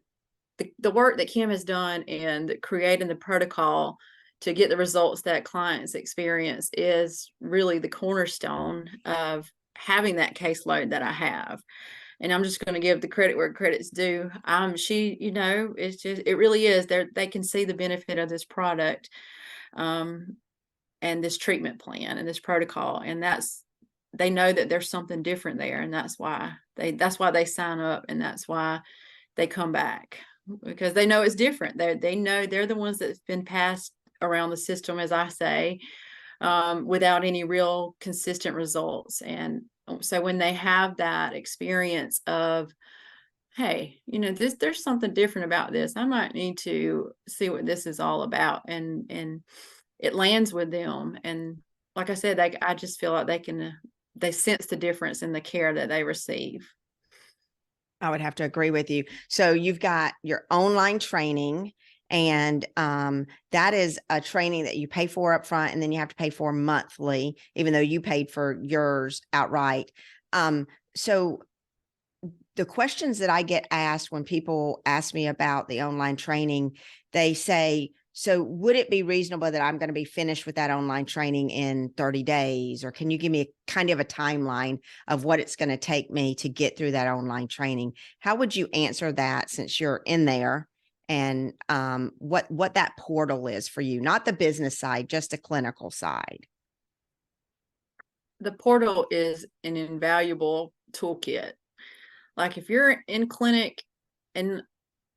S2: the work that Kim has done in creating the protocol to get the results that clients experience is really the cornerstone of having that caseload that I have. And I'm just going to give the credit where credit's due. It's just, it really is. They can see the benefit of this product, and this treatment plan and this protocol. And they know that there's something different there. And that's why they sign up, and that's why they come back, because they know it's different. They know they're the ones that's been passed around the system, as I say, without any real consistent results. And so when they have that experience of, hey, there's something different about this, I might need to see what this is all about, and it lands with them. And like I said, I just feel like they sense the difference in the care that they receive.
S1: I would have to agree with you. So you've got your online training, and that is a training that you pay for up front, and then you have to pay for monthly, even though you paid for yours outright. So the questions that I get asked when people ask me about the online training, they say, so would it be reasonable that I'm going to be finished with that online training in 30 days? Or can you give me kind of a timeline of what it's going to take me to get through that online training? How would you answer that, since you're in there, and what that portal is for you? Not the business side, just the clinical side.
S2: The portal is an invaluable toolkit. Like if you're in clinic and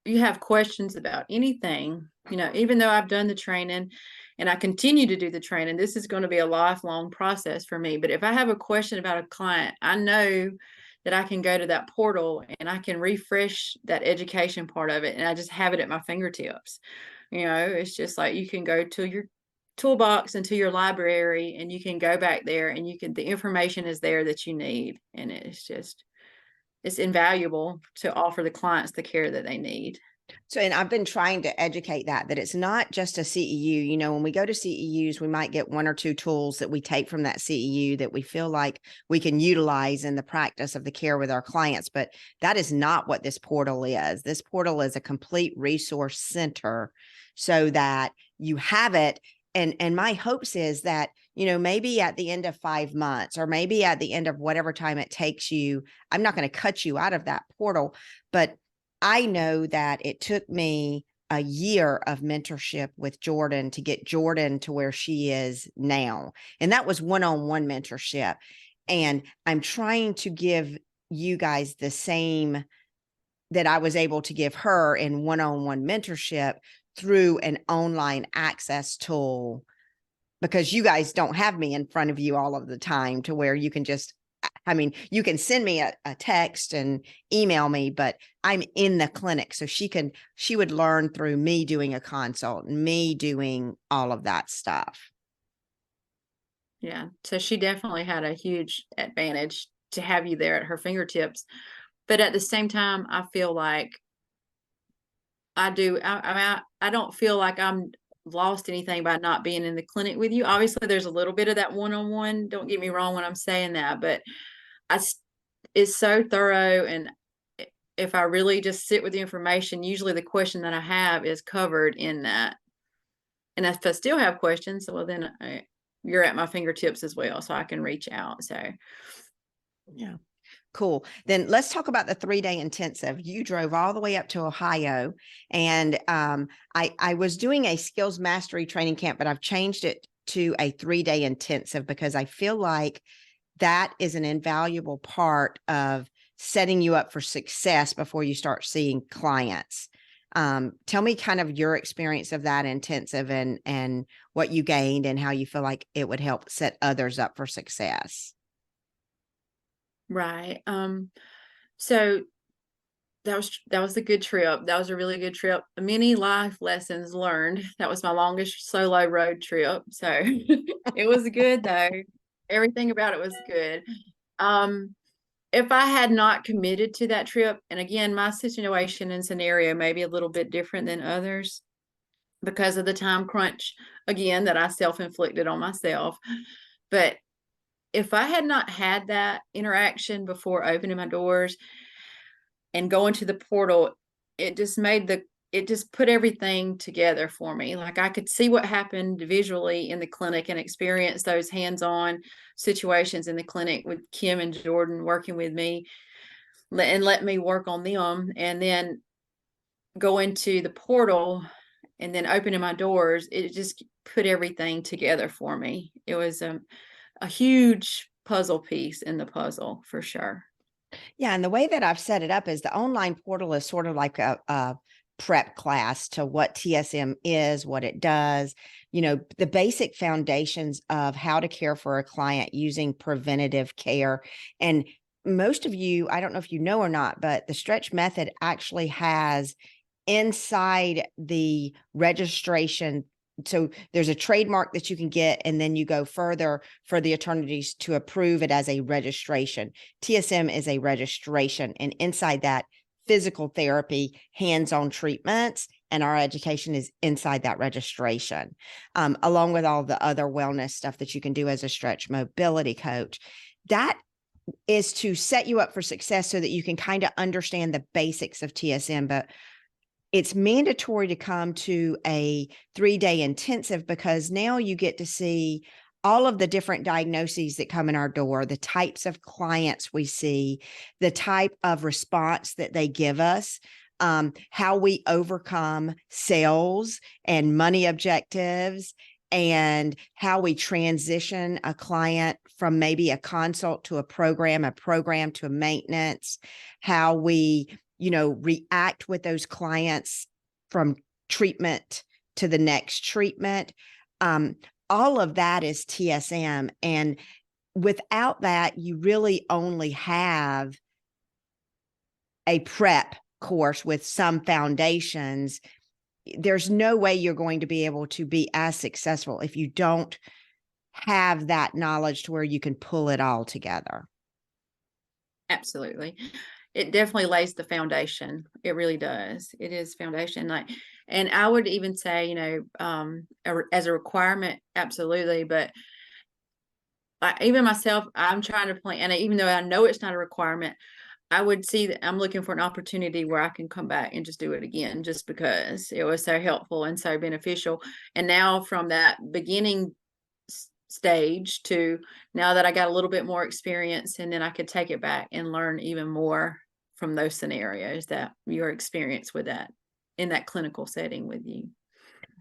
S2: you have questions about anything, even though I've done the training and I continue to do the training, this is going to be a lifelong process for me. But if I have a question about a client, I know that I can go to that portal and I can refresh that education part of it, and I just have it at my fingertips. It's just like you can go to your toolbox and to your library, and you can go back there, and the information is there that you need. And it's just, it's invaluable to offer the clients the care that they need.
S1: So, and I've been trying to educate that it's not just a CEU. You know, when we go to CEUs, we might get one or two tools that we take from that CEU that we feel like we can utilize in the practice of the care with our clients. But that is not what this portal is. This portal is a complete resource center so that you have it. And my hopes is that, you know, maybe at the end of 5 months or maybe at the end of whatever time it takes you, I'm not going to cut you out of that portal, but I know that it took me a year of mentorship with Jordan to get Jordan to where she is now. And that was one-on-one mentorship. And I'm trying to give you guys the same that I was able to give her in one-on-one mentorship through an online access tool, because you guys don't have me in front of you all of the time to where you can just, I mean, you can send me a text and email me, but I'm in the clinic. So she would learn through me doing a consult and me doing all of that stuff.
S2: Yeah. So she definitely had a huge advantage to have you there at her fingertips. But at the same time, I feel like I don't feel like I'm lost anything by not being in the clinic with you. Obviously, there's a little bit of that one-on-one. Don't get me wrong when I'm saying that, but I it's so thorough, and if I really just sit with the information, usually the question that I have is covered in that. And if I still have questions, well, then you're at my fingertips as well, so I can reach out. So,
S1: yeah. Cool. Then let's talk about the 3-day intensive. You drove all the way up to Ohio, and I was doing a skills mastery training camp, but I've changed it to a 3-day intensive because I feel like that is an invaluable part of setting you up for success before you start seeing clients. Tell me kind of your experience of that intensive and what you gained and how you feel like it would help set others up for success.
S2: right. So that was a good trip. That was a really good trip. Many life lessons learned. That was my longest solo road trip. So it was good though. Everything about it was good. Um, if I had not committed to that trip, and again, my situation and scenario may be a little bit different than others because of the time crunch, again, that I self-inflicted on myself. But if I had not had that interaction before opening my doors and going to the portal, it just put everything together for me. Like I could see what happened visually in the clinic and experience those hands-on situations in the clinic with Kim and Jordan working with me and let me work on them, and then go into the portal and then opening my doors. It just put everything together for me. It was a huge puzzle piece in the puzzle for sure.
S1: Yeah, and the way that I've set it up is the online portal is sort of like a prep class to what TSM is, what it does, you know, the basic foundations of how to care for a client using preventative care. And most of you, I don't know if you know or not, but the stretch method actually has inside the registration. So there's a trademark that you can get, and then you go further for the attorneys to approve it as a registration. TSM is a registration, and inside that, physical therapy, hands-on treatments, and our education is inside that registration, along with all the other wellness stuff that you can do as a stretch mobility coach. That is to set you up for success so that you can kind of understand the basics of TSM, but it's mandatory to come to a 3-day intensive because now you get to see all of the different diagnoses that come in our door, the types of clients we see, the type of response that they give us, how we overcome sales and money objectives, and how we transition a client from maybe a consult to a program to a maintenance, how we, you know, react with those clients from treatment to the next treatment. All of that is TSM. And without that, you really only have a prep course with some foundations. There's no way you're going to be able to be as successful if you don't have that knowledge to where you can pull it all together.
S2: Absolutely. it definitely lays the foundation. It really does. It is foundation. Like, and I would even say, as a requirement, absolutely. But even myself, I'm trying to plan, and even though I know it's not a requirement, I would see that I'm looking for an opportunity where I can come back and just do it again, just because it was so helpful and so beneficial. And now from that beginning stage to now that I got a little bit more experience, and then I could take it back and learn even more from those scenarios that your experience with that in that clinical setting with you.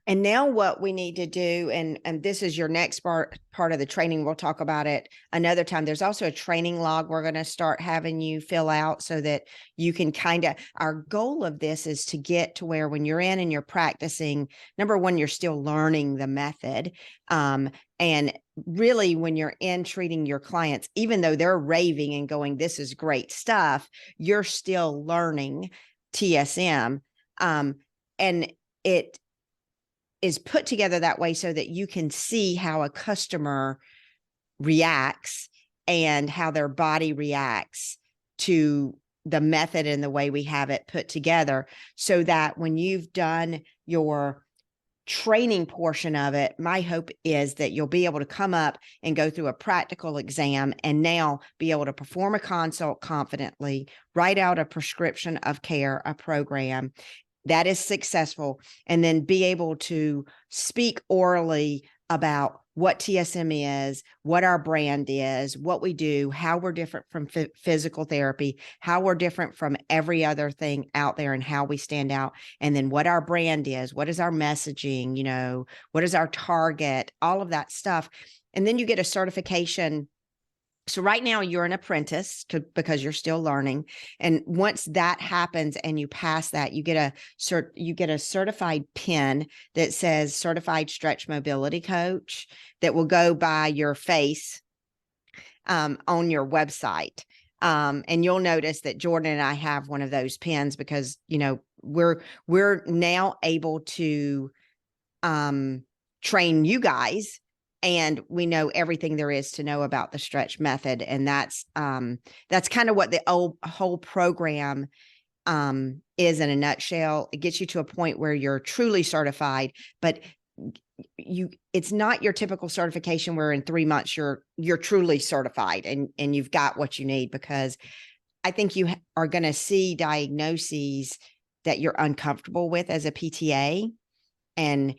S1: And now what we need to do, and this is your next part of the training, we'll talk about it another time. There's also a training log we're going to start having you fill out so that you can our goal of this is to get to where when you're in and you're practicing, number one, you're still learning the method. And really when you're in treating your clients, even though they're raving and going, this is great stuff, you're still learning TSM. And it is put together that way so that you can see how a customer reacts and how their body reacts to the method and the way we have it put together, so that when you've done your training portion of it, my hope is that you'll be able to come up and go through a practical exam and now be able to perform a consult confidently, write out a prescription of care, a program that is successful, and then be able to speak orally about what TSM is, what our brand is, what we do, how we're different from physical therapy, how we're different from every other thing out there, and how we stand out, and then what our brand is, what is our messaging, what is our target, all of that stuff. And then you get a certification. So right now you're an apprentice because you're still learning. And once that happens and you pass that, you get a certified pin that says certified stretch mobility coach that will go by your face on your website. And you'll notice that Jordan and I have one of those pins because, we're now able to train you guys, and we know everything there is to know about the stretch method. And that's kind of what the whole program is in a nutshell. It gets you to a point where you're truly certified, but it's not your typical certification where in 3 months you're truly certified and you've got what you need, because I think you are going to see diagnoses that you're uncomfortable with as a PTA, and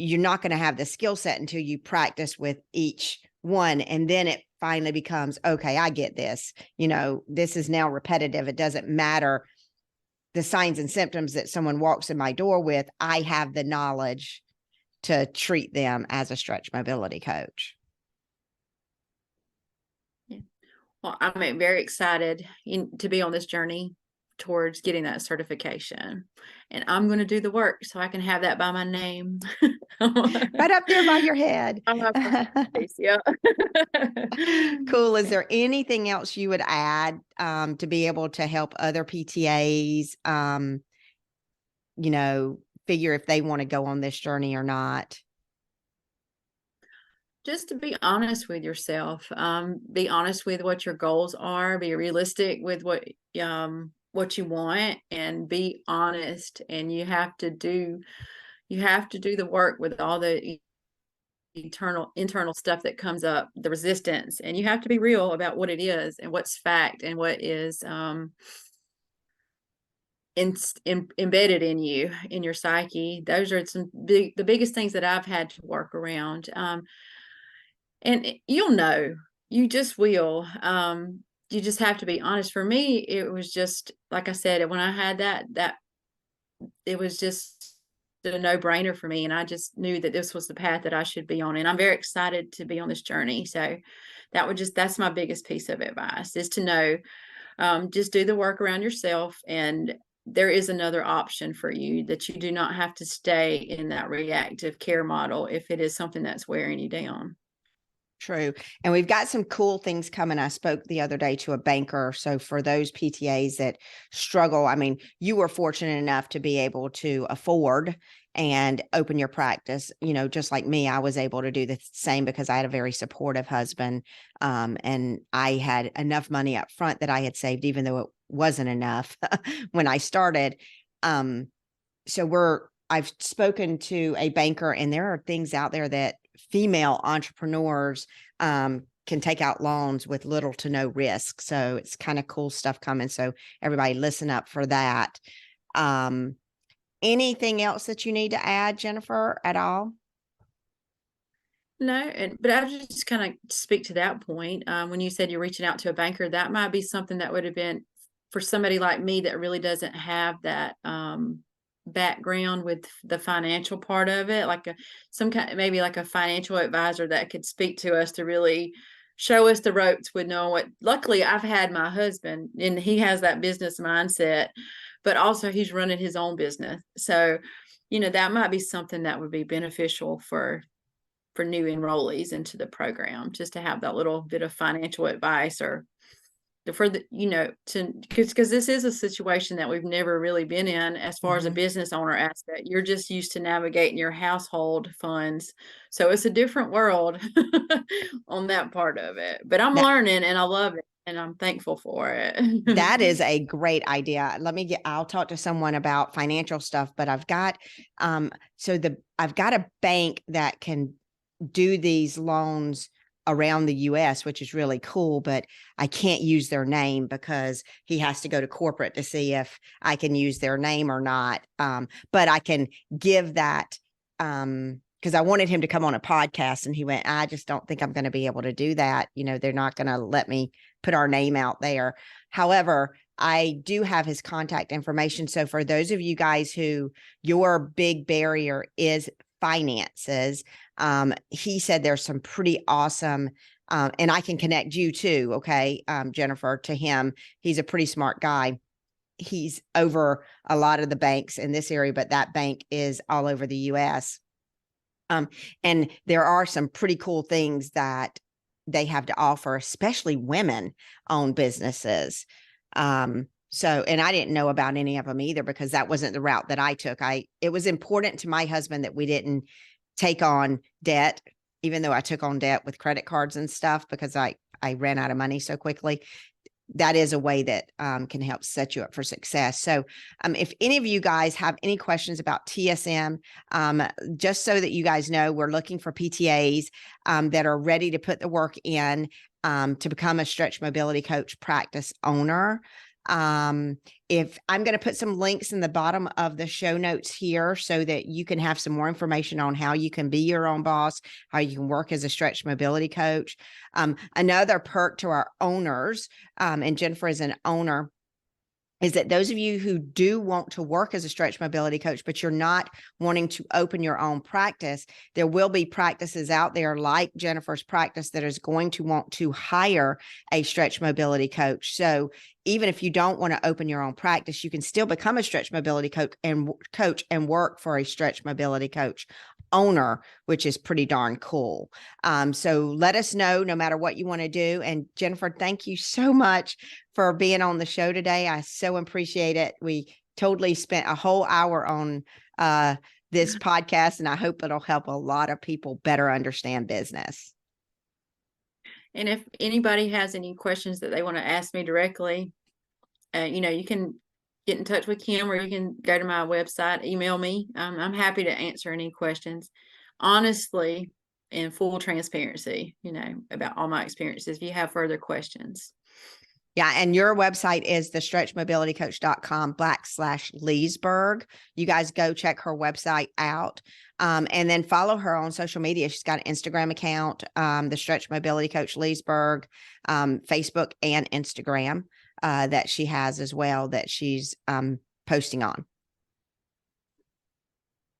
S1: you're not going to have the skill set until you practice with each one. And then it finally becomes, okay, I get this. This is now repetitive. It doesn't matter the signs and symptoms that someone walks in my door with. I have the knowledge to treat them as a stretch mobility coach.
S2: Yeah. Well, I'm very excited to be on this journey towards getting that certification, and I'm going to do the work so I can have that by my name.
S1: Right up there by your head.
S2: Yeah.
S1: Cool. Is there anything else you would add to be able to help other PTAs, figure if they want to go on this journey or not?
S2: Just to be honest with yourself, be honest with what your goals are, be realistic with what you want, and be honest. And you have to do the work with all the internal stuff that comes up, the resistance, and you have to be real about what it is and what's fact and what is embedded in you, in your psyche. Those are the biggest things that I've had to work around. And you just will. You just have to be honest. For me, it was just, like I said, when I had that it was just a no-brainer for me. And I just knew that this was the path that I should be on. And I'm very excited to be on this journey. So that's my biggest piece of advice, is to know, just do the work around yourself. And there is another option for you, that you do not have to stay in that reactive care model if it is something that's wearing you down.
S1: True. And we've got some cool things coming. I spoke the other day to a banker. So for those PTAs that struggle, I mean, you were fortunate enough to be able to afford and open your practice. You know, just like me, I was able to do the same because I had a very supportive husband. And I had enough money up front that I had saved, even though it wasn't enough when I started. Um, I've spoken to a banker, and there are things out there that female entrepreneurs can take out loans with little to no risk. So it's kind of cool stuff coming. So everybody listen up for that. Anything else that you need to add, Jennifer, at all?
S2: No, but I just kind of speak to that point. When you said you're reaching out to a banker, that might be something that would have been for somebody like me that really doesn't have that background with the financial part of it, like some kind, maybe like a financial advisor that could speak to us to really show us the ropes would know what. Luckily, I've had my husband, and he has that business mindset, but also he's running his own business. So, that might be something that would be beneficial for new enrollees into the program, just to have that little bit of financial advice or for the, to, because this is a situation that we've never really been in as far as a business owner aspect. You're just used to navigating your household funds. So it's a different world on that part of it. But I'm learning and I love it and I'm thankful for it.
S1: That is a great idea. I'll talk to someone about financial stuff, but I've got I've got a bank that can do these loans around the US, which is really cool, but I can't use their name because he has to go to corporate to see if I can use their name or not. But I can give that, because I wanted him to come on a podcast and he went, I just don't think I'm going to be able to do that. They're not going to let me put our name out there. However, I do have his contact information. So for those of you guys who your big barrier is finances, he said there's some pretty awesome, and I can connect you too. Okay. Jennifer, to him, he's a pretty smart guy. He's over a lot of the banks in this area, but that bank is all over the US. And there are some pretty cool things that they have to offer, especially women-owned businesses. And I didn't know about any of them either because that wasn't the route that I took. It was important to my husband that we didn't take on debt, even though I took on debt with credit cards and stuff because I ran out of money so quickly. That is a way that can help set you up for success. So if any of you guys have any questions about TSM, just so that you guys know, we're looking for PTAs that are ready to put the work in to become a stretch mobility coach practice owner. If I'm going to put some links in the bottom of the show notes here so that you can have some more information on how you can be your own boss, how you can work as a stretch mobility coach. Another perk to our owners, and Jennifer is an owner, is that those of you who do want to work as a stretch mobility coach, but you're not wanting to open your own practice, there will be practices out there like Jennifer's practice that is going to want to hire a stretch mobility coach. So even if you don't want to open your own practice, you can still become a stretch mobility coach and work for a stretch mobility coach owner, which is pretty darn cool. So let us know no matter what you want to do. And Jennifer, thank you so much for being on the show today. I so appreciate it. We totally spent a whole hour on this podcast, and I hope it'll help a lot of people better understand business.
S2: And if anybody has any questions that they want to ask me directly, you can get in touch with Kim, or you can go to my website, email me. I'm happy to answer any questions, honestly, in full transparency, about all my experiences if you have further questions.
S1: Yeah. And your website is thestretchmobilitycoach.com/Leesburg. You guys go check her website out. And then follow her on social media. She's got an Instagram account, the Stretch Mobility Coach Leesburg, Facebook and Instagram that she has as well that she's posting on.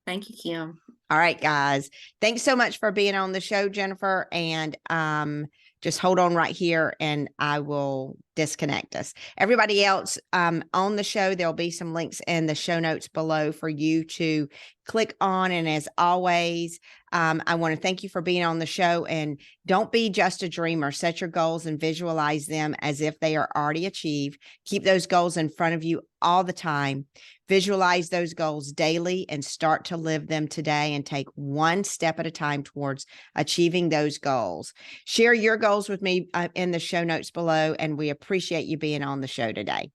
S2: Thank you, Kim.
S1: All right, guys. Thanks so much for being on the show, Jennifer. And just hold on right here and I will disconnect us. Everybody else on the show, there'll be some links in the show notes below for you to click on. And as always, I want to thank you for being on the show. And don't be just a dreamer. Set your goals and visualize them as if they are already achieved. Keep those goals in front of you all the time. Visualize those goals daily and start to live them today, and take one step at a time towards achieving those goals. Share your goals with me in the show notes below, and we appreciate you being on the show today.